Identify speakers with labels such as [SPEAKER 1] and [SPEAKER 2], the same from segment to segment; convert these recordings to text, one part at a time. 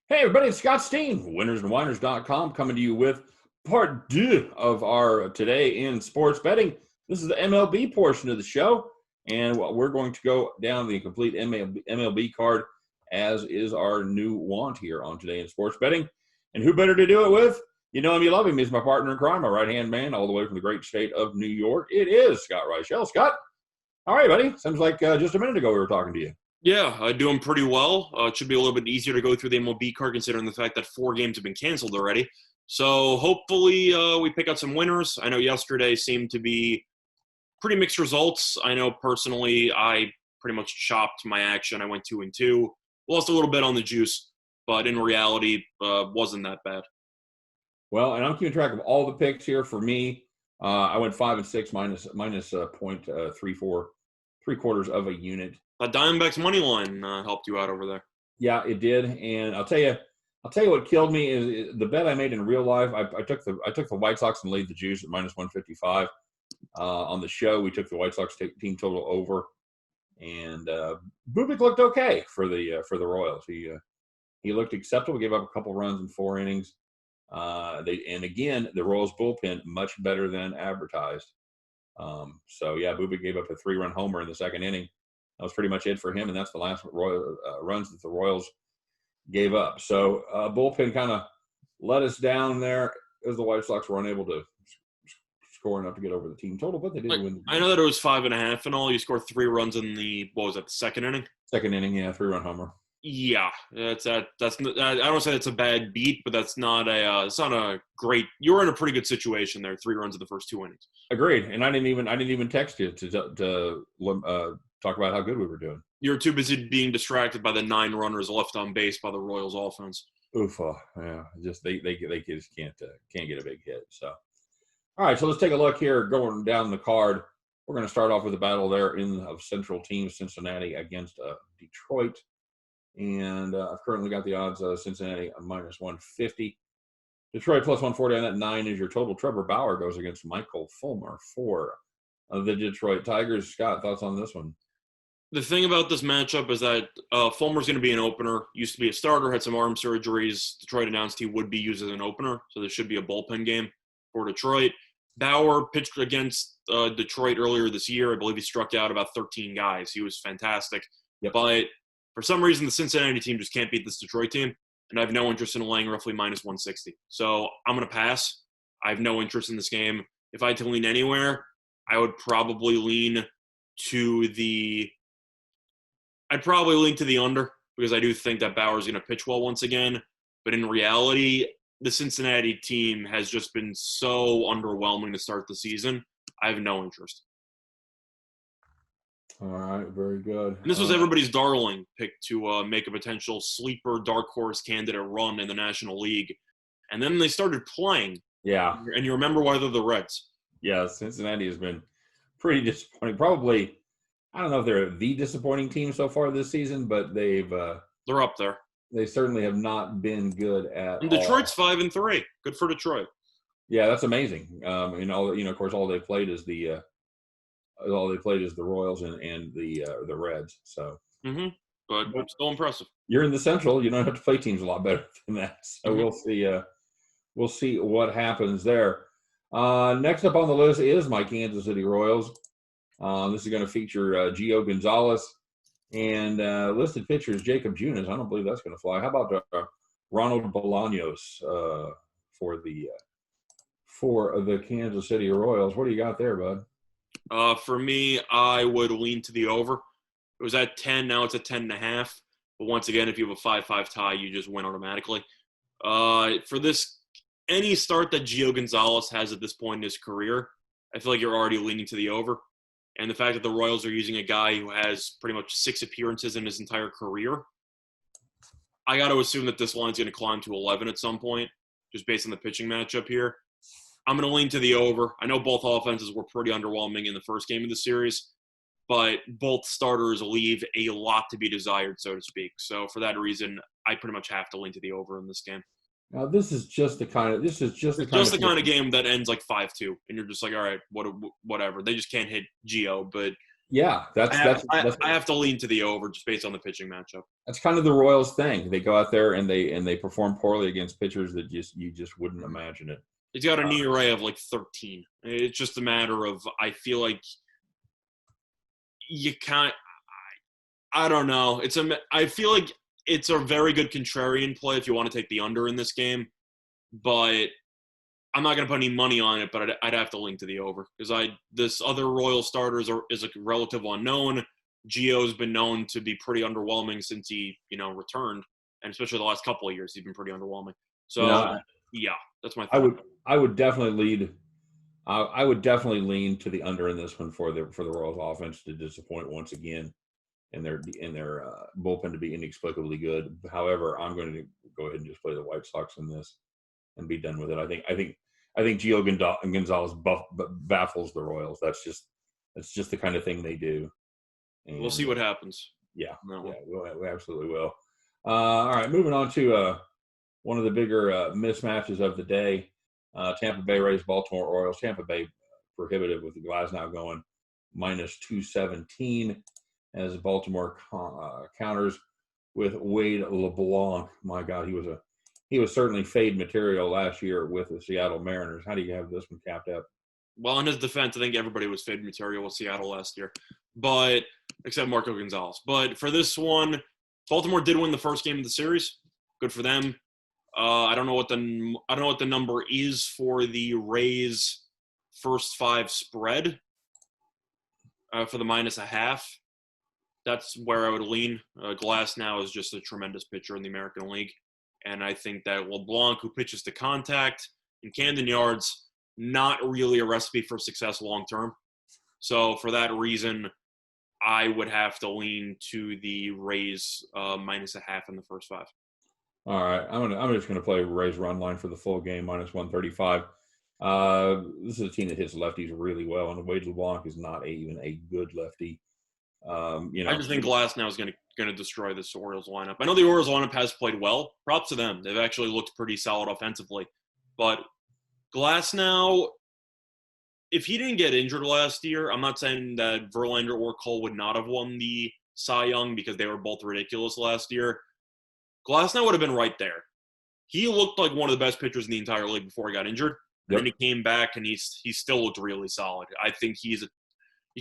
[SPEAKER 1] Hey, everybody, it's Scott Steen, winnersandwhiners.com, coming to you with part two of our Today in Sports Betting. This is the MLB portion of the show, and we're going to go down the complete MLB card, as is our new want here on Today in Sports Betting. And who better to do it with? You know him, you love him. He's my partner in crime, my right-hand man, all the way from the great state of New York. It is Scott Reichel. Scott, all right, buddy. Seems like just a minute ago we were talking to you.
[SPEAKER 2] Yeah, doing pretty well. It should be a little bit easier to go through the MLB card considering the fact that 4 games have been canceled already. So hopefully we pick out some winners. I know yesterday seemed to be pretty mixed results. I know personally I pretty much chopped my action. I went 2-2. Lost a little bit on the juice, but in reality wasn't that bad.
[SPEAKER 1] Well, and I'm keeping track of all the picks here for me. I went 5-6 minus 0.34, 3/4 of a unit.
[SPEAKER 2] Diamondbacks money line helped you out over there.
[SPEAKER 1] Yeah, it did, and I'll tell you what killed me is the bet I made in real life. I took the White Sox and laid the juice at minus 155. On the show, we took the White Sox team total over, and Bubic looked okay for the Royals. He looked acceptable. Gave up a couple runs in 4 innings. And again, the Royals bullpen much better than advertised. So yeah, Bubic gave up a 3-run homer in the second inning. That was pretty much it for him, and that's the last runs that the Royals gave up. So bullpen kind of let us down there as the White Sox were unable to score enough to get over the team total, but they did win the game.
[SPEAKER 2] I know that it was 5.5 and all. You scored 3 runs in the second inning?
[SPEAKER 1] Second inning, yeah, 3-run homer.
[SPEAKER 2] Yeah, that's I don't say that's a bad beat, but that's not it's not a great. You were in a pretty good situation there. 3 runs in the first 2 innings.
[SPEAKER 1] Agreed, and I didn't even text you to talk about how good we were doing.
[SPEAKER 2] You were too busy being distracted by the 9 runners left on base by the Royals offense.
[SPEAKER 1] Oof, yeah, just they just can't get a big hit. So, all right, so let's take a look here going down the card. We're going to start off with the battle there of Central teams, Cincinnati against Detroit. And I've currently got the odds of Cincinnati minus 150. Detroit plus 140 on that. 9 is your total. Trevor Bauer goes against Michael Fulmer for the Detroit Tigers. Scott, thoughts on this one?
[SPEAKER 2] The thing about this matchup is that Fulmer's going to be an opener. Used to be a starter, had some arm surgeries. Detroit announced he would be used as an opener, so this should be a bullpen game for Detroit. Bauer pitched against Detroit earlier this year. I believe he struck out about 13 guys. He was fantastic.
[SPEAKER 1] Yep.
[SPEAKER 2] But for some reason, the Cincinnati team just can't beat this Detroit team, and I have no interest in laying roughly minus 160. So I'm going to pass. I have no interest in this game. If I had to lean anywhere, I would probably lean to the under, because I do think that Bauer's going to pitch well once again. But in reality, the Cincinnati team has just been so underwhelming to start the season. I have no interest.
[SPEAKER 1] All right, very good.
[SPEAKER 2] And this was everybody's darling pick to make a potential sleeper dark horse candidate run in the National League. And then they started playing.
[SPEAKER 1] Yeah.
[SPEAKER 2] And you remember why they're the Reds.
[SPEAKER 1] Yeah, Cincinnati has been pretty disappointing. Probably, I don't know if they're the disappointing team so far this season, but they're
[SPEAKER 2] up there.
[SPEAKER 1] They certainly have not been good at
[SPEAKER 2] and Detroit's 5-3. Good for Detroit.
[SPEAKER 1] Yeah, that's amazing. Of course, all they played is the Royals and the Reds. So,
[SPEAKER 2] but still impressive.
[SPEAKER 1] You're in the Central. You don't have to play teams a lot better than that. So we'll see. We'll see what happens there. Next up on the list is my Kansas City Royals. This is going to feature Gio Gonzalez and listed pitchers Jacob Junis. I don't believe that's going to fly. How about Ronald Bolaños for the Kansas City Royals? What do you got there, bud?
[SPEAKER 2] For me, I would lean to the over. It was at 10. Now it's at 10.5. But once again, if you have a 5-5 tie, you just win automatically. For this, any start that Gio Gonzalez has at this point in his career, I feel like you're already leaning to the over. And the fact that the Royals are using a guy who has pretty much 6 appearances in his entire career, I got to assume that this line's going to climb to 11 at some point, just based on the pitching matchup here. I'm going to lean to the over. I know both offenses were pretty underwhelming in the first game of the series, but both starters leave a lot to be desired, so to speak. So for that reason, I pretty much have to lean to the over in this game.
[SPEAKER 1] Now, this is just the kind of
[SPEAKER 2] game that ends like 5-2, and you're just like, all right, whatever. They just can't hit Gio, but
[SPEAKER 1] Yeah,
[SPEAKER 2] I have to lean to the over just based on the pitching matchup.
[SPEAKER 1] that's kind of the Royals thing. They go out there and they perform poorly against pitchers that you just wouldn't imagine it.
[SPEAKER 2] He's got an ERA of like 13. It's just a matter of, I feel like you can't. I don't know. I feel like it's a very good contrarian play if you want to take the under in this game, but I'm not going to put any money on it. But I'd have to lean to the over because this other Royal starters is a relative unknown. Gio's been known to be pretty underwhelming since he returned, and especially the last couple of years he's been pretty underwhelming. So yeah, that's my thought.
[SPEAKER 1] I would definitely lead. I would definitely lean to the under in this one for the Royals offense to disappoint once again, and their bullpen to be inexplicably good. However, I'm going to go ahead and just play the White Sox in this and be done with it. I think Gio Gonzalez baffles the Royals. That's just the kind of thing they do. And
[SPEAKER 2] we'll see what happens.
[SPEAKER 1] Yeah, we absolutely will. All right, moving on to one of the bigger mismatches of the day. Tampa Bay Rays, Baltimore Orioles. Tampa Bay prohibitive with the Glasnow going minus 217 as Baltimore counters with Wade LeBlanc. My God, he was certainly fade material last year with the Seattle Mariners. How do you have this one capped up?
[SPEAKER 2] Well, in his defense, I think everybody was fade material with Seattle last year, but except Marco Gonzalez. But for this one, Baltimore did win the first game of the series. Good for them. I don't know what the number is for the Rays' first 5 spread for the -0.5. That's where I would lean. Glasnow is just a tremendous pitcher in the American League, and I think that LeBlanc, who pitches to contact in Camden Yards, not really a recipe for success long term. So for that reason, I would have to lean to the Rays -0.5 in the first 5.
[SPEAKER 1] All right, I'm just going to play Rays run line for the full game -135. This is a team that hits lefties really well, and Wade LeBlanc is not even a good lefty.
[SPEAKER 2] I just think Glasnow is going to destroy this Orioles lineup. I know the Orioles lineup has played well. Props to them; they've actually looked pretty solid offensively. But Glasnow, if he didn't get injured last year, I'm not saying that Verlander or Cole would not have won the Cy Young because they were both ridiculous last year. Glasnow would have been right there. He looked like one of the best pitchers in the entire league before he got injured.
[SPEAKER 1] Yep.
[SPEAKER 2] And then he came back, and he still looked really solid. I think you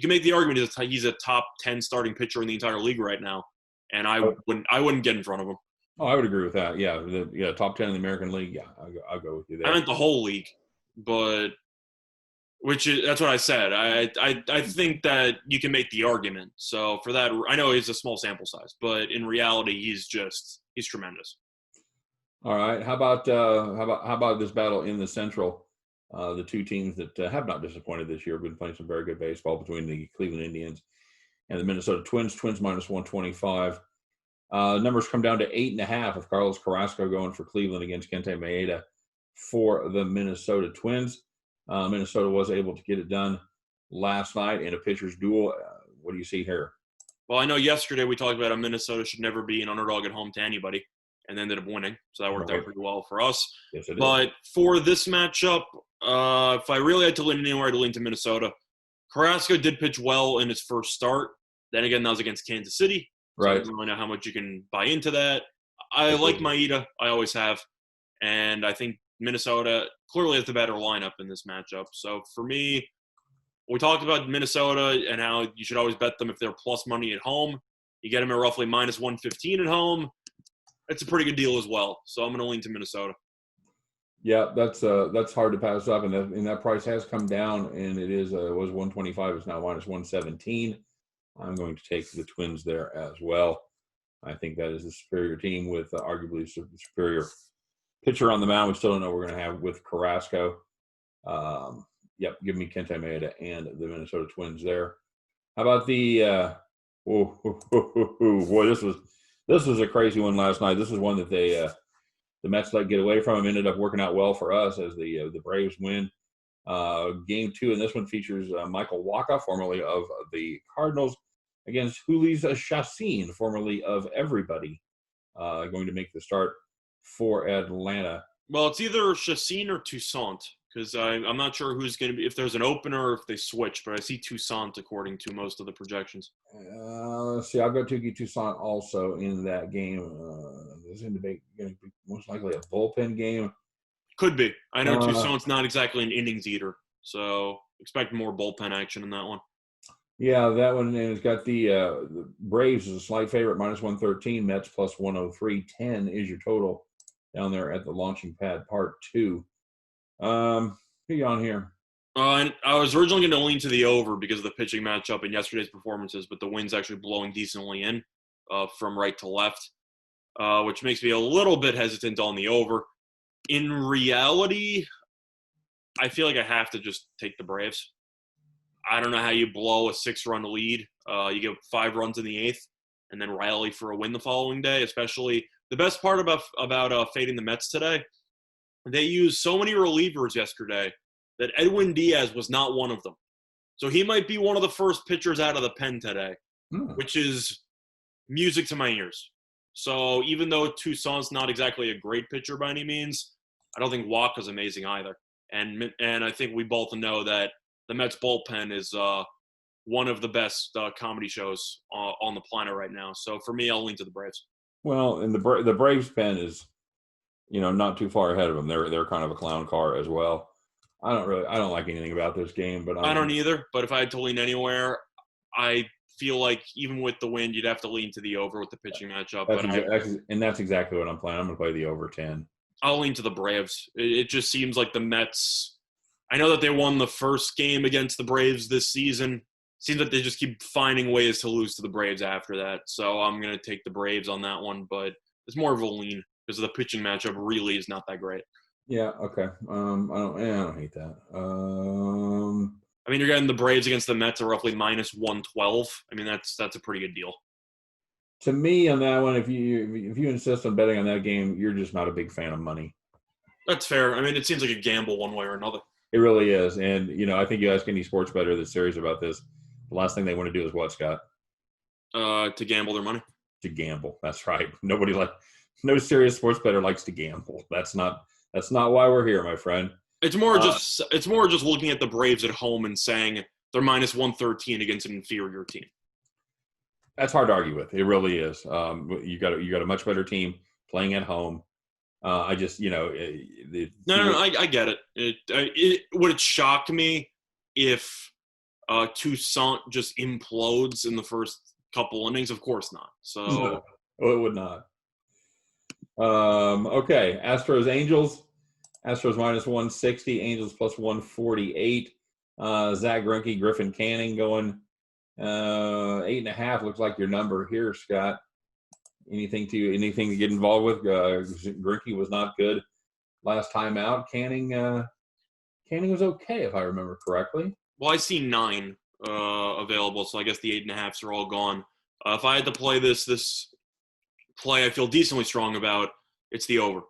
[SPEAKER 2] can make the argument he's a top 10 starting pitcher in the entire league right now, and I wouldn't get in front of him.
[SPEAKER 1] Oh, I would agree with that. Yeah, top 10 in the American League. Yeah, I'll go with you there.
[SPEAKER 2] I meant the whole league, but that's what I said. I think that you can make the argument. So for that, I know it's a small sample size, but in reality, he's tremendous.
[SPEAKER 1] All right. How about this battle in the Central? The two teams that have not disappointed this year have been playing some very good baseball between the Cleveland Indians and the Minnesota Twins. Twins -125. Numbers come down to 8.5 of Carlos Carrasco going for Cleveland against Kenta Maeda for the Minnesota Twins. Minnesota was able to get it done last night in a pitcher's duel. What do you see here?
[SPEAKER 2] Well, I know yesterday we talked about how Minnesota should never be an underdog at home to anybody, and ended up winning. So that worked out pretty well for us.
[SPEAKER 1] Yes, it did.
[SPEAKER 2] But for this matchup, if I really had to lean anywhere, I'd lean to Minnesota. Carrasco did pitch well in his first start. Then again, that was against Kansas City. So
[SPEAKER 1] right.
[SPEAKER 2] I don't really know how much you can buy into that. I like Maeda. I always have. And I think Minnesota clearly has the better lineup in this matchup. So for me, we talked about Minnesota and how you should always bet them if they're plus money at home. You get them at roughly -115 at home. It's a pretty good deal as well. So I'm going to lean to Minnesota.
[SPEAKER 1] Yeah, that's hard to pass up, and that price has come down, and it was 125. It's now -117. I'm going to take the Twins there as well. I think that is a superior team with arguably a superior pitcher on the mound. We still don't know what we're going to have with Carrasco. Yep, give me Kenta Maeda and the Minnesota Twins there. How about the boy, this was a crazy one last night. This is one that the Mets let get away from him. Ended up working out well for us as the Braves win. Game 2, and this one features Michael Wacha, formerly of the Cardinals, against Jhoulys Chacín, formerly of everybody, going to make the start for Atlanta.
[SPEAKER 2] Well, it's either Chacín or Toussaint, because I'm not sure who's going to be, if there's an opener or if they switch, but I see Toussaint according to most of the projections.
[SPEAKER 1] Let's see. I'll go Toussaint also in that game. This is going to be most likely a bullpen game.
[SPEAKER 2] Could be. I know Toussaint's not exactly an innings eater, so expect more bullpen action in that one.
[SPEAKER 1] Yeah, that one, and it's got the Braves as a slight favorite, -113, Mets plus 103. 10 is your total down there at the launching pad, part 2. Who you on here?
[SPEAKER 2] And I was originally going to lean to the over because of the pitching matchup in yesterday's performances, but the wind's actually blowing decently in from right to left, which makes me a little bit hesitant on the over. In reality, I feel like I have to just take the Braves. I don't know how you blow a 6-run lead. You get 5 runs in the 8th and then rally for a win the following day, especially the best part about fading the Mets today, they used so many relievers yesterday that Edwin Diaz was not one of them. So he might be one of the first pitchers out of the pen today, which is music to my ears. So even though Toussaint's not exactly a great pitcher by any means, I don't think Walker's amazing either. And I think we both know that the Mets bullpen is one of the best comedy shows on the planet right now. So for me, I'll lean to the Braves.
[SPEAKER 1] Well, and the Braves pen is, not too far ahead of them. They're kind of a clown car as well. I don't like anything about this game, but
[SPEAKER 2] I don't either. But if I had to lean anywhere, I feel like even with the wind, you'd have to lean to the over with the pitching matchup.
[SPEAKER 1] That's exactly what I'm playing. I'm going to play the over 10.
[SPEAKER 2] I'll lean to the Braves. It just seems like the Mets. I know that they won the first game against the Braves this season. Seems like they just keep finding ways to lose to the Braves after that. So I'm going to take the Braves on that one, but it's more of a lean because the pitching matchup really is not that great.
[SPEAKER 1] Yeah, okay. I don't hate that.
[SPEAKER 2] I mean, you're getting the Braves against the Mets are roughly -112. I mean, that's a pretty good deal.
[SPEAKER 1] To me, on that one, if you insist on betting on that game, you're just not a big fan of money.
[SPEAKER 2] That's fair. I mean, it seems like a gamble one way or another.
[SPEAKER 1] It really is, and I think you ask any sports bettor that's serious about this, the last thing they want to do is what, Scott?
[SPEAKER 2] To gamble their money.
[SPEAKER 1] To gamble. That's right. No serious sports bettor likes to gamble. That's not why we're here, my friend.
[SPEAKER 2] It's more just looking at the Braves at home and saying they're -113 against an inferior team.
[SPEAKER 1] That's hard to argue with. It really is. You got a much better team playing at home. I just,
[SPEAKER 2] No, I get it. Would it shock me if Toussaint just implodes in the first couple innings? Of course not. So
[SPEAKER 1] no, it would not. Okay, Astros Angels. Astros -160, Angels plus 148. Zach Greinke, Griffin Canning going 8.5 looks like your number here, Scott. Anything to get involved with? Grieinke was not good last time out. Canning was okay, if I remember correctly.
[SPEAKER 2] Well, I see 9 available, so I guess the 8.5s are all gone. If I had to play this play I feel decently strong about, it's the over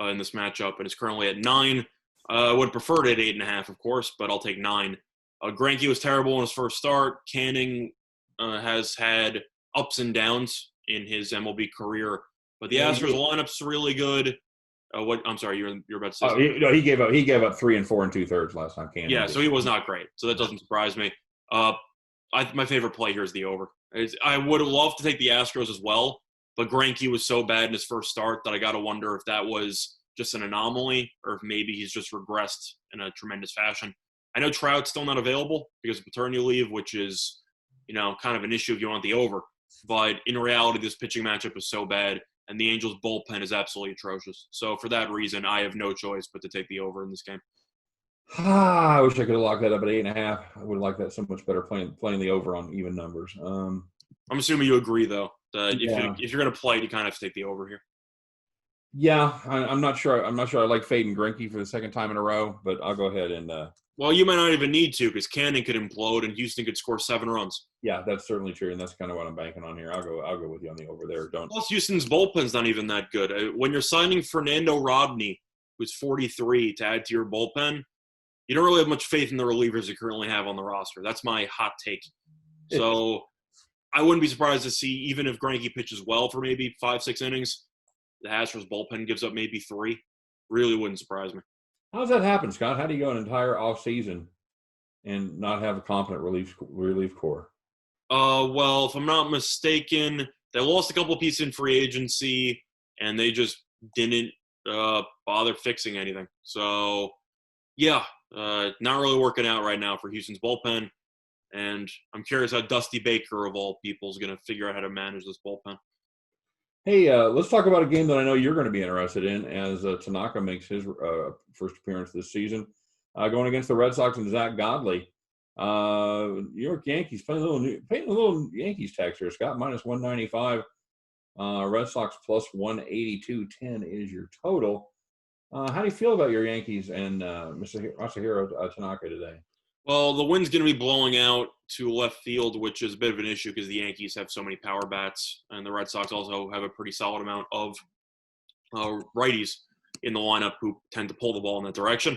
[SPEAKER 2] in this matchup, and it's currently at 9. I would prefer it at 8.5, of course, but I'll take 9. Grieinke was terrible in his first start. Canning has had ups and downs in his MLB career, but the Astros lineup's really good. I'm sorry, you're about to say something.
[SPEAKER 1] He gave up 3 and 4 2/3 last time. Canning.
[SPEAKER 2] Yeah, so he was not great. So that doesn't surprise me. My favorite play here is the over. I would have loved to take the Astros as well, but Grieinke was so bad in his first start that I got to wonder if that was just an anomaly or if maybe he's just regressed in a tremendous fashion. I know Trout's still not available because of paternity leave, which is, kind of an issue if you want the over. But in reality, this pitching matchup is so bad, and the Angels' bullpen is absolutely atrocious. So for that reason, I have no choice but to take the over in this game.
[SPEAKER 1] I wish I could have locked that up at 8.5. I would have liked that so much better playing the over on even numbers.
[SPEAKER 2] I'm assuming you agree, though, that if you're going to play it, you kind of have to take the over here.
[SPEAKER 1] Yeah, I'm not sure. I'm not sure I like fading Grieinke for the second time in a row, but I'll go ahead and.
[SPEAKER 2] Well, you might not even need to because Canning could implode and Houston could score 7 runs.
[SPEAKER 1] Yeah, that's certainly true, and that's kind of what I'm banking on here. I'll go with you on the over there.
[SPEAKER 2] Plus, Houston's bullpen's not even that good. When you're signing Fernando Rodney, who's 43, to add to your bullpen, you don't really have much faith in the relievers you currently have on the roster. That's my hot take. So I wouldn't be surprised to see, even if Grieinke pitches well for maybe 5-6 innings, the Astros bullpen gives up maybe 3. Really wouldn't surprise me.
[SPEAKER 1] How does that happen, Scott? How do you go an entire off season and not have a competent relief corps?
[SPEAKER 2] Well, if I'm not mistaken, they lost a couple pieces in free agency, and they just didn't bother fixing anything. So, yeah, not really working out right now for Houston's bullpen. And I'm curious how Dusty Baker, of all people, is going to figure out how to manage this bullpen.
[SPEAKER 1] Hey, let's talk about a game that I know you're going to be interested in as Tanaka makes his first appearance this season, going against the Red Sox and Zach Godley. New York Yankees paying a little Yankees tax here, Scott, minus 195. Red Sox plus 182.10 is your total. How do you feel about your Yankees and Masahiro Tanaka today?
[SPEAKER 2] Well, the wind's going to be blowing out to left field, which is a bit of an issue because the Yankees have so many power bats, and the Red Sox also have a pretty solid amount of righties in the lineup who tend to pull the ball in that direction.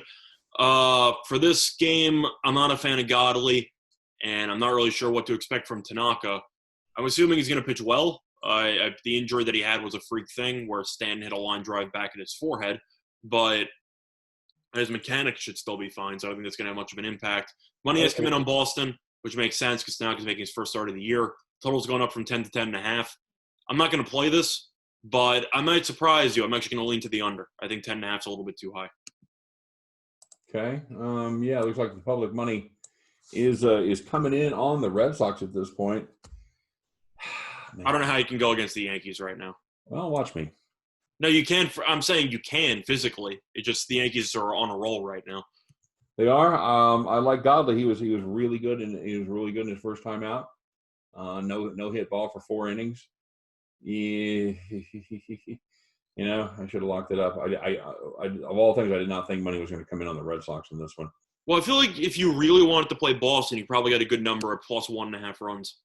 [SPEAKER 2] For this game, I'm not a fan of Godley, and I'm not really sure what to expect from Tanaka. I'm assuming he's going to pitch well. The injury that he had was a freak thing where Stanton hit a line drive back at his forehead, but his mechanics should still be fine, so I don't think that's going to have much of an impact. Money has come in on Boston, which makes sense because Tanaka's making his first start of the year. Total's going up from 10 to 10.5. I'm not going to play this, but I might surprise you. I'm actually going to lean to the under. I think 10.5 is a little bit too high.
[SPEAKER 1] Okay. Yeah, it looks like the public money is coming in on the Red Sox at this point.
[SPEAKER 2] I don't know how you can go against the Yankees right now.
[SPEAKER 1] Well, watch me.
[SPEAKER 2] No, you can. I'm saying you can physically. It just the Yankees are on a roll right now.
[SPEAKER 1] They are. I like Godley. He was really good, and he was really good in his first time out. No hit ball for 4 innings. Yeah, I should have locked it up. I of all things, I did not think money was going to come in on the Red Sox in this one.
[SPEAKER 2] Well, I feel like if you really wanted to play Boston, you probably got a good number at plus 1.5 runs.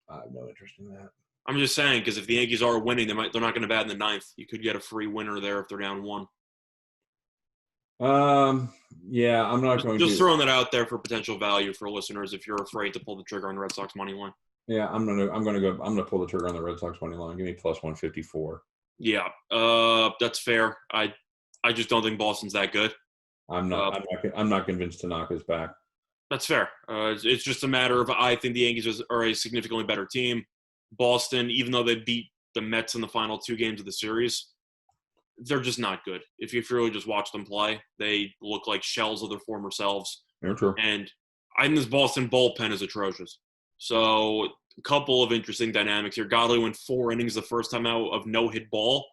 [SPEAKER 1] I have no interest in that.
[SPEAKER 2] I'm just saying because if the Yankees are winning, they're not going to bat in the 9th. You could get a free winner there if they're down 1.
[SPEAKER 1] Yeah, I'm not going to.
[SPEAKER 2] Just throwing that out there for potential value for listeners if you're afraid to pull the trigger on the Red Sox money line.
[SPEAKER 1] Yeah, I'm gonna pull the trigger on the Red Sox money line. Give me plus 154.
[SPEAKER 2] Yeah, that's fair. I just don't think Boston's that good.
[SPEAKER 1] I'm not convinced Tanaka's back.
[SPEAKER 2] That's fair. It's just a matter of I think the Yankees are a significantly better team. Boston, even though they beat the Mets in the final 2 games of the series, they're just not good. If you really just watch them play, they look like shells of their former selves.
[SPEAKER 1] Yeah, true.
[SPEAKER 2] And I think this Boston bullpen is atrocious. So a couple of interesting dynamics here. Godley went 4 innings the first time out of no-hit ball.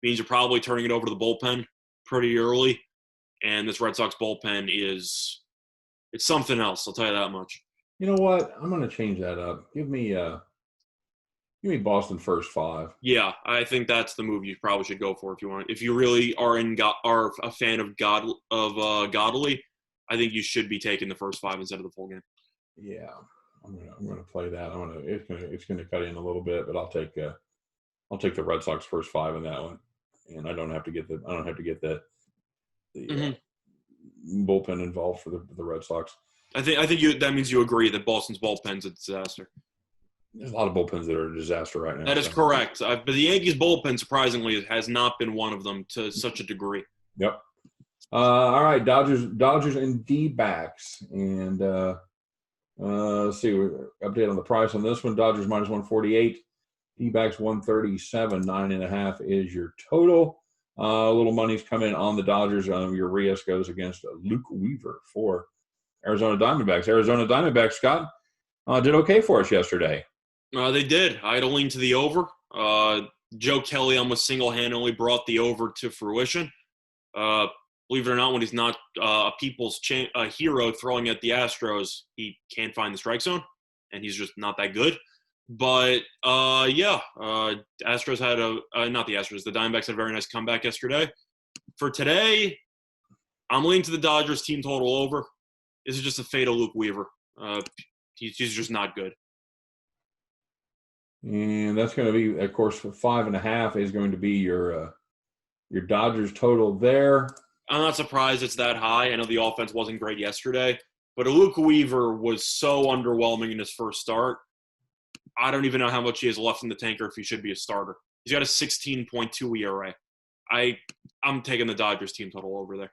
[SPEAKER 2] Means you're probably turning it over to the bullpen pretty early. And this Red Sox bullpen it's something else, I'll tell you that much.
[SPEAKER 1] You know what? I'm going to change that up. Give me Boston first 5.
[SPEAKER 2] Yeah, I think that's the move you probably should go for if you want. If you really are a fan of Godley, I think you should be taking the first 5 instead of the full game.
[SPEAKER 1] Yeah, I'm gonna play that. It's gonna cut in a little bit, but I'll take the Red Sox first 5 in that one, and I don't have to get the bullpen involved for the Red Sox.
[SPEAKER 2] I think that means you agree that Boston's bullpen's a disaster.
[SPEAKER 1] There's a lot of bullpens that are a disaster right now.
[SPEAKER 2] That is correct. But the Yankees bullpen, surprisingly, has not been one of them to such a degree.
[SPEAKER 1] Yep. All right, Dodgers and D-backs. And let's see, update on the price on this one. Dodgers minus 148. D-backs 137. 9.5 is your total. A little money's coming on the Dodgers. Urias goes against Luke Weaver for Arizona Diamondbacks. Arizona Diamondbacks, Scott, did okay for us yesterday.
[SPEAKER 2] They did. I had to lean to the over. Joe Kelly almost single-handedly brought the over to fruition. Believe it or not, when he's not a people's hero throwing at the Astros, he can't find the strike zone, and he's just not that good. But, Astros had not the Astros, the Diamondbacks had a very nice comeback yesterday. For today, I'm leaning to the Dodgers team total over. This is just a fade of Luke Weaver. He's just not good.
[SPEAKER 1] And that's going to be, of course, 5.5 is going to be your Dodgers total there.
[SPEAKER 2] I'm not surprised it's that high. I know the offense wasn't great yesterday, but Luke Weaver was so underwhelming in his first start. I don't even know how much he has left in the tank or if he should be a starter. He's got a 16.2 ERA. I'm taking the Dodgers team total over there.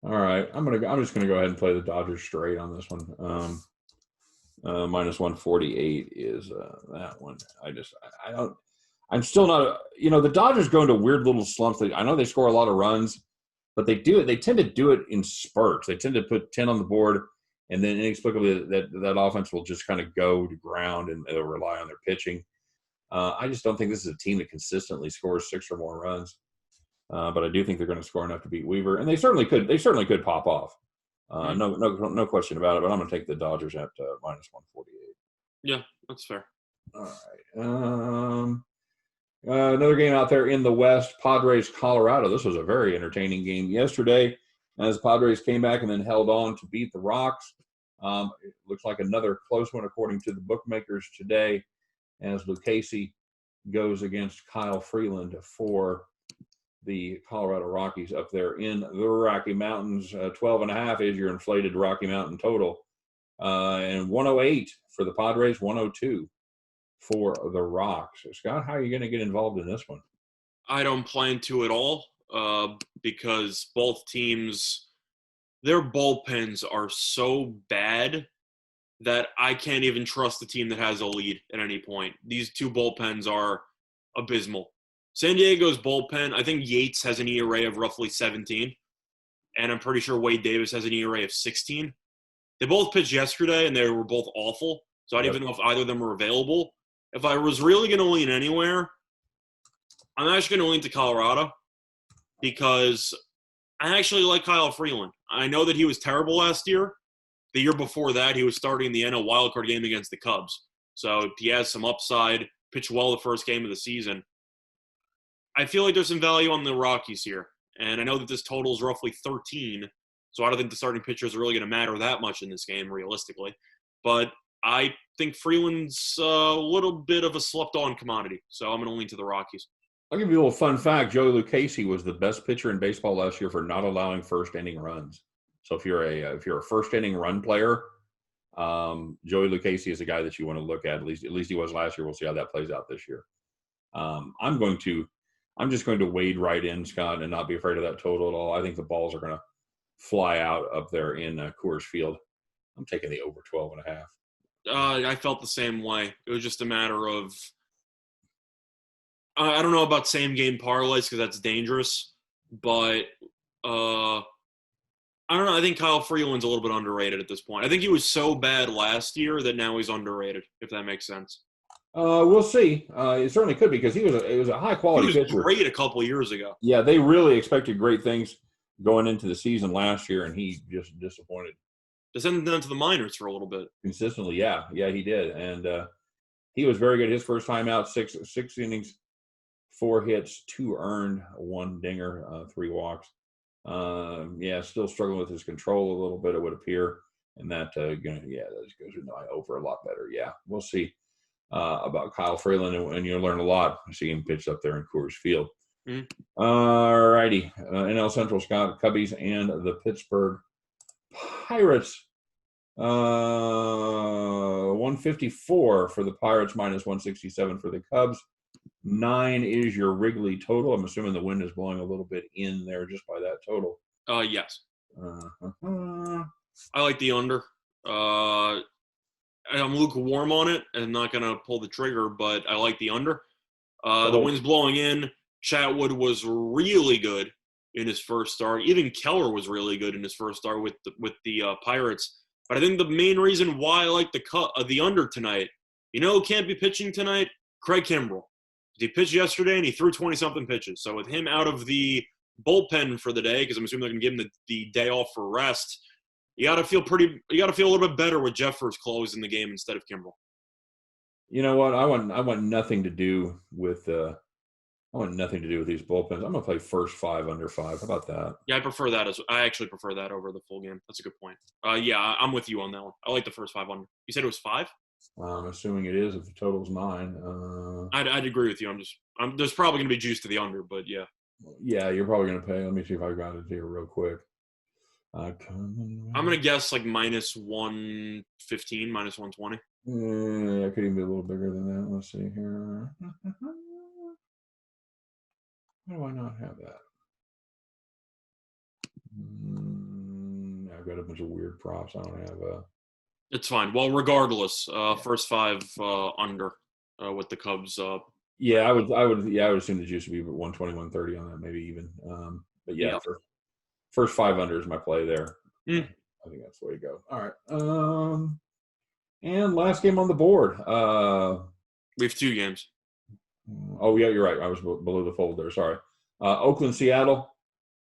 [SPEAKER 1] All right, I'm just gonna go ahead and play the Dodgers straight on this one. Minus 148 is that one. I don't. I'm still not. The Dodgers go into weird little slumps. I know they score a lot of runs, but they tend to do it in spurts. They tend to put 10 on the board, and then inexplicably that offense will just kind of go to ground and they'll rely on their pitching. I just don't think this is a team that consistently scores 6 or more runs. But I do think they're going to score enough to beat Weaver, and they certainly could. They certainly could pop off. No question about it. But I'm going to take the Dodgers at minus 148.
[SPEAKER 2] Yeah, that's fair.
[SPEAKER 1] All right. Another game out there in the West, Padres, Colorado. This was a very entertaining game yesterday as Padres came back and then held on to beat the Rocks. It looks like another close one according to the bookmakers today as Lucchesi goes against Kyle Freeland for the Colorado Rockies up there in the Rocky Mountains. 12.5 is your inflated Rocky Mountain total. And 108 for the Padres, 102 for the Rocks. Scott, how are you going to get involved in this one?
[SPEAKER 2] I don't plan to at all because both teams, their bullpens are so bad that I can't even trust the team that has a lead at any point. These two bullpens are abysmal. San Diego's bullpen, I think Yates has an ERA of roughly 17, and I'm pretty sure Wade Davis has an ERA of 16. They both pitched yesterday, and they were both awful, so I don't even know if either of them were available. If I was really going to lean anywhere, I'm actually going to lean to Colorado because I actually like Kyle Freeland. I know that he was terrible last year. The year before that, he was starting the NL wildcard game against the Cubs. So he has some upside, pitched well the first game of the season. I feel like there's some value on the Rockies here. And I know that this total is roughly 13, so I don't think the starting pitchers are really going to matter that much in this game, realistically. But I think Freeland's a little bit of a slept-on commodity, so I'm going to lean to the Rockies.
[SPEAKER 1] I'll give you a little fun fact. Joey Lucchesi was the best pitcher in baseball last year for not allowing first-inning runs. So if you're a first-inning run player, Joey Lucchesi is a guy that you want to look at. At least he was last year. We'll see how that plays out this year. I'm just going to wade right in, Scott, and not be afraid of that total at all. I think the balls are going to fly out up there in Coors Field. I'm taking the over 12.5.
[SPEAKER 2] I felt the same way. It was just a matter of I don't know about same-game parlays because that's dangerous, but I don't know. I think Kyle Freeland's a little bit underrated at this point. I think he was so bad last year that now he's underrated, if that makes sense.
[SPEAKER 1] We'll see. It certainly could because it was a high quality pitcher.
[SPEAKER 2] He was great a couple of years ago.
[SPEAKER 1] Yeah, they really expected great things going into the season last year, and he just disappointed.
[SPEAKER 2] Just sent him down to the minors for a little bit.
[SPEAKER 1] Consistently, yeah, he did, and he was very good his first time out. Six innings, 4 hits, 2 earned, 1 dinger, 3 walks. Still struggling with his control a little bit, it would appear, and that that goes with my over a lot better. Yeah, we'll see. About Kyle Freeland, and you'll learn a lot seeing him pitch up there in Coors Field.
[SPEAKER 2] Mm-hmm.
[SPEAKER 1] All righty. NL Central, Scott, Cubbies and the Pittsburgh Pirates. 154 for the Pirates, minus 167 for the Cubs. 9 is your Wrigley total. I'm assuming the wind is blowing a little bit in there just by that total.
[SPEAKER 2] Yes. I like the under. I'm lukewarm on it and not going to pull the trigger, but I like the under. The wind's blowing in. Chatwood was really good in his first start. Even Keller was really good in his first start with the Pirates. But I think the main reason why I like the under tonight, who can't be pitching tonight? Craig Kimbrell. He pitched yesterday and he threw 20-something pitches. So with him out of the bullpen for the day, because I'm assuming they're going to give him the day off for rest, you got to feel a little bit better with Jeffers closing the game instead of Kimbrell. You know what?
[SPEAKER 1] I want nothing to do with these bullpens. I'm gonna play first 5 under 5. How about that?
[SPEAKER 2] Yeah, I actually prefer that over the full game. That's a good point. I'm with you on that one. I like the first 5 under. You said it was 5?
[SPEAKER 1] I'm assuming it is if the total's 9.
[SPEAKER 2] I'd agree with you. There's probably gonna be juice to the under, but yeah.
[SPEAKER 1] Yeah, you're probably gonna pay. Let me see if I got it here real quick.
[SPEAKER 2] I'm gonna guess like minus 115, minus 120.
[SPEAKER 1] Yeah, it could even be a little bigger than that. Let's see here. Why do I not have that? I've got a bunch of weird props. I don't have
[SPEAKER 2] It's fine. Well, regardless, first 5 under with the Cubs.
[SPEAKER 1] Yeah, I would assume the juice would be 120, 130 on that, maybe even. But yeah, for first 5 under is my play there. I think that's the way to go. All right. And last game on the board.
[SPEAKER 2] We have 2 games.
[SPEAKER 1] Oh, yeah, you're right. I was below the fold there. Sorry. Oakland, Seattle.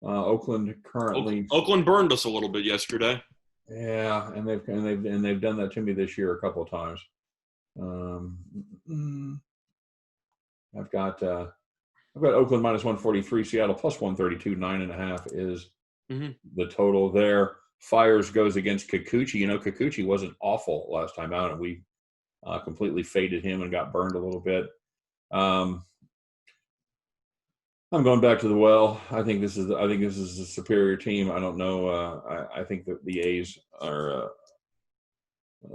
[SPEAKER 1] Oakland currently.
[SPEAKER 2] Oakland burned us a little bit yesterday.
[SPEAKER 1] Yeah, and they've done that to me this year a couple of times. I've got Oakland minus 143, Seattle plus 132, 9.5 is the total there. Fires goes against Kikuchi. You know, Kikuchi wasn't awful last time out, and we completely faded him and got burned a little bit. I'm going back to the well. I think this is a superior team. I don't know. I think that the A's are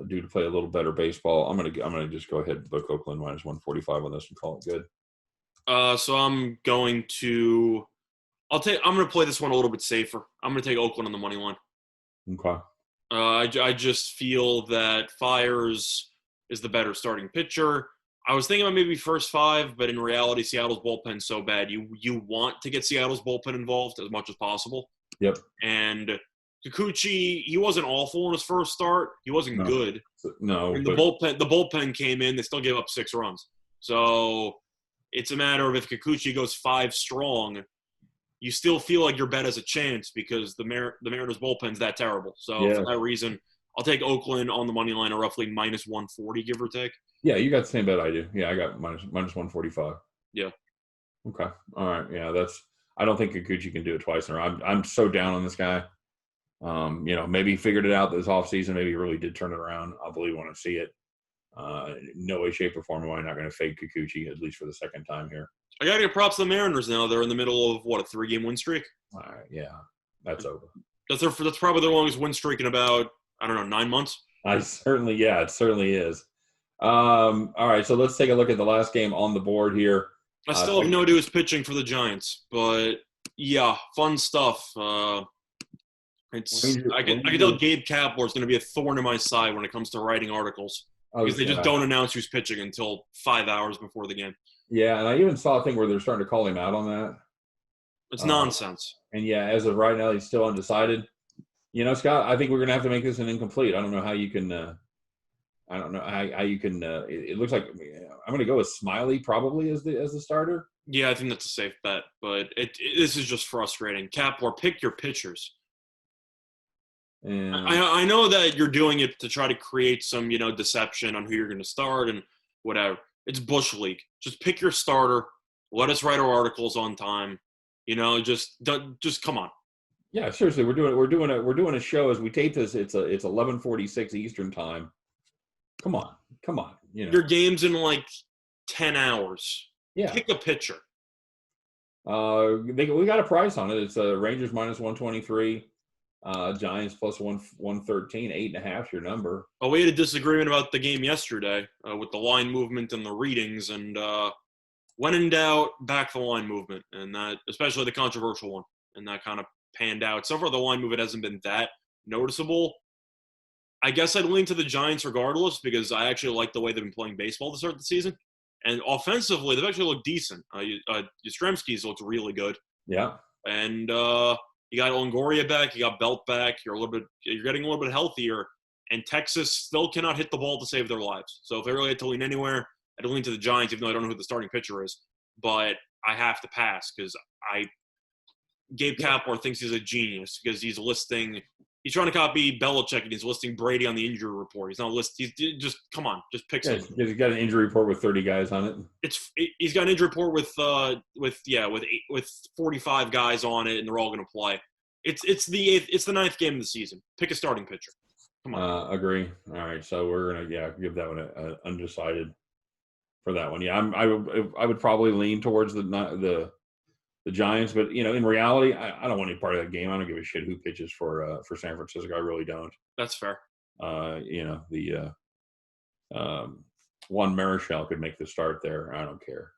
[SPEAKER 1] due to play a little better baseball. I'm gonna just go ahead and book Oakland minus 145 on this and call it good.
[SPEAKER 2] So I'm going to play this one a little bit safer. I'm going to take Oakland on the money line.
[SPEAKER 1] Okay.
[SPEAKER 2] I just feel that Fires is the better starting pitcher. I was thinking about maybe first 5, but in reality, Seattle's bullpen's so bad. You want to get Seattle's bullpen involved as much as possible.
[SPEAKER 1] Yep.
[SPEAKER 2] And Kikuchi, he wasn't awful in his first start. He wasn't good.
[SPEAKER 1] No.
[SPEAKER 2] And the bullpen came in. They still gave up 6 runs. So it's a matter of if Kikuchi goes 5 strong, you still feel like your bet has a chance because the Mariners bullpen's that terrible. So for that reason, I'll take Oakland on the money line, or roughly minus 140, give or take.
[SPEAKER 1] Yeah, you got the same bet I do. Yeah, I got minus 145.
[SPEAKER 2] Yeah.
[SPEAKER 1] Okay. All right. Yeah, I don't think Kikuchi can do it twice in a row. I'm so down on this guy. Maybe he figured it out this offseason. Maybe he really did turn it around. I'll believe when I see it. No way, shape, or form am I not going to fade Kikuchi, at least for the second time here.
[SPEAKER 2] I got to give props to the Mariners now. They're in the middle of, a 3-game win streak?
[SPEAKER 1] All right. Yeah, that's over.
[SPEAKER 2] That's probably their longest win streak in about, 9 months.
[SPEAKER 1] It certainly is. All right, so let's take a look at the last game on the board here.
[SPEAKER 2] I still have no idea who's pitching for the Giants, but yeah, fun stuff. I can tell Gabe Kapler is going to be a thorn in my side when it comes to writing articles because they just don't announce who's pitching until 5 hours before the game.
[SPEAKER 1] Yeah, and I even saw a thing where they're starting to call him out on that.
[SPEAKER 2] It's nonsense.
[SPEAKER 1] And yeah, as of right now, he's still undecided. Scott, I think we're going to have to make this an incomplete. I don't know how you can. I don't know how you can. It looks like I'm going to go with Smiley probably as the starter.
[SPEAKER 2] Yeah, I think that's a safe bet, but this is just frustrating. Kapler, pick your pitchers.
[SPEAKER 1] And
[SPEAKER 2] I know that you're doing it to try to create some deception on who you're going to start and whatever. It's Bush League. Just pick your starter. Let us write our articles on time. Just come on. Yeah,
[SPEAKER 1] seriously, we're doing a show as we tape this. It's 11:46 Eastern time. Come on.
[SPEAKER 2] Your game's in like 10 hours.
[SPEAKER 1] Yeah.
[SPEAKER 2] Pick a pitcher.
[SPEAKER 1] We got a price on it. It's Rangers minus 123, Giants plus 113, 8.5 your number.
[SPEAKER 2] Oh, we had a disagreement about the game yesterday with the line movement and the readings, and when in doubt, back the line movement, and that, especially the controversial one, and that kind of panned out. So far, the line movement hasn't been that noticeable. I guess I'd lean to the Giants regardless because I actually like the way they've been playing baseball to start the season. And offensively, they've actually looked decent. Yastrzemski's looked really good.
[SPEAKER 1] Yeah.
[SPEAKER 2] And you got Longoria back. You got Belt back. You're getting a little bit healthier. And Texas still cannot hit the ball to save their lives. So if I really had to lean anywhere, I'd lean to the Giants, even though I don't know who the starting pitcher is. But I have to pass because Gabe Kapler thinks he's a genius because he's trying to copy Belichick and he's listing Brady on the injury report. He's not listing. Just come on, just pick something.
[SPEAKER 1] He's got an injury report with 30 guys on it.
[SPEAKER 2] He's got an injury report with 45 guys on it, and they're all going to play. It's the ninth game of the season. Pick a starting pitcher. Come on.
[SPEAKER 1] Agree. All right, so we're gonna give that one an undecided for that one. Yeah, I would probably lean towards the Giants, but in reality, I don't want any part of that game. I don't give a shit who pitches for San Francisco. I really don't.
[SPEAKER 2] That's fair.
[SPEAKER 1] The Juan Marichal could make the start there. I don't care.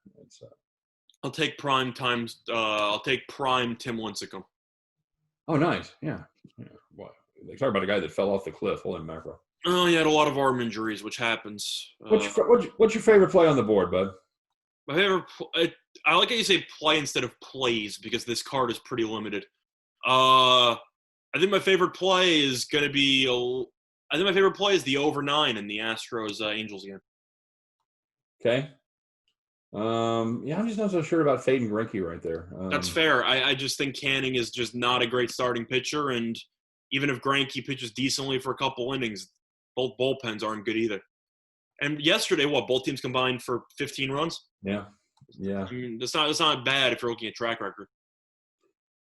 [SPEAKER 2] I'll take prime Tim Lincecum.
[SPEAKER 1] Oh, nice. Yeah. What? Talk about a guy that fell off the cliff. Holy mackerel.
[SPEAKER 2] Oh, he had a lot of arm injuries, which happens.
[SPEAKER 1] What's your favorite play on the board, bud?
[SPEAKER 2] My favorite, I like how you say play instead of plays because this card is pretty limited. I think my favorite play is going to be. I think my favorite play is the over 9 in the Astros Angels game.
[SPEAKER 1] Okay. Yeah, I'm just not so sure about fading Grienke right there.
[SPEAKER 2] That's fair. I just think Canning is just not a great starting pitcher, and even if Grienke pitches decently for a couple innings, both bullpens aren't good either. And yesterday, both teams combined for 15 runs?
[SPEAKER 1] Yeah.
[SPEAKER 2] I mean, that's not bad if you're looking at track record.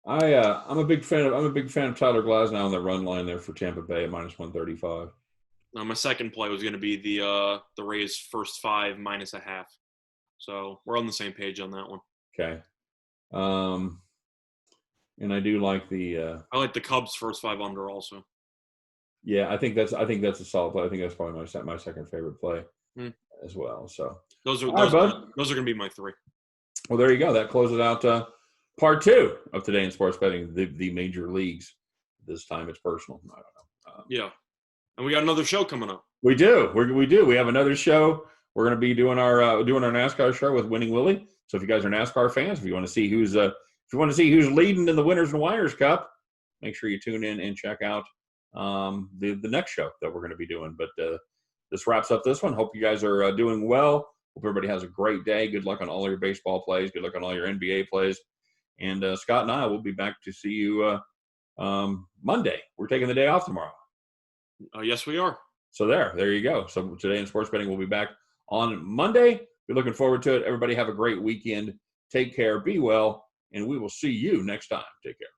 [SPEAKER 1] I'm a big fan of Tyler Glasnow on the run line there for Tampa Bay at -135.
[SPEAKER 2] Now, my second play was going to be the Rays' first 5 -0.5. So we're on the same page on that one.
[SPEAKER 1] Okay. And I do like the.
[SPEAKER 2] I like the Cubs' first 5 under also.
[SPEAKER 1] Yeah, I think that's a solid play. I think that's probably my second favorite play as well. So
[SPEAKER 2] those are going to be my 3.
[SPEAKER 1] Well, there you go. That closes out part 2 of Today in Sports Betting, the major leagues. This time it's personal. I don't know.
[SPEAKER 2] Yeah, and we got another show coming up.
[SPEAKER 1] We do. We do. We have another show. We're going to be doing our NASCAR show with Winning Willie. So if you guys are NASCAR fans, if you want to see who's leading in the Winners and Wires Cup, make sure you tune in and check out the next show that we're going to be doing. But this wraps up this one. Hope you guys are doing well. Hope everybody has a great day. Good luck on all your baseball plays. Good luck on all your NBA plays. And Scott and I will be back to see you Monday. We're taking the day off tomorrow.
[SPEAKER 2] Yes, we are.
[SPEAKER 1] So there you go. So Today in Sports Betting will be back on Monday. We're looking forward to it. Everybody have a great weekend. Take care. Be well. And we will see you next time. Take care.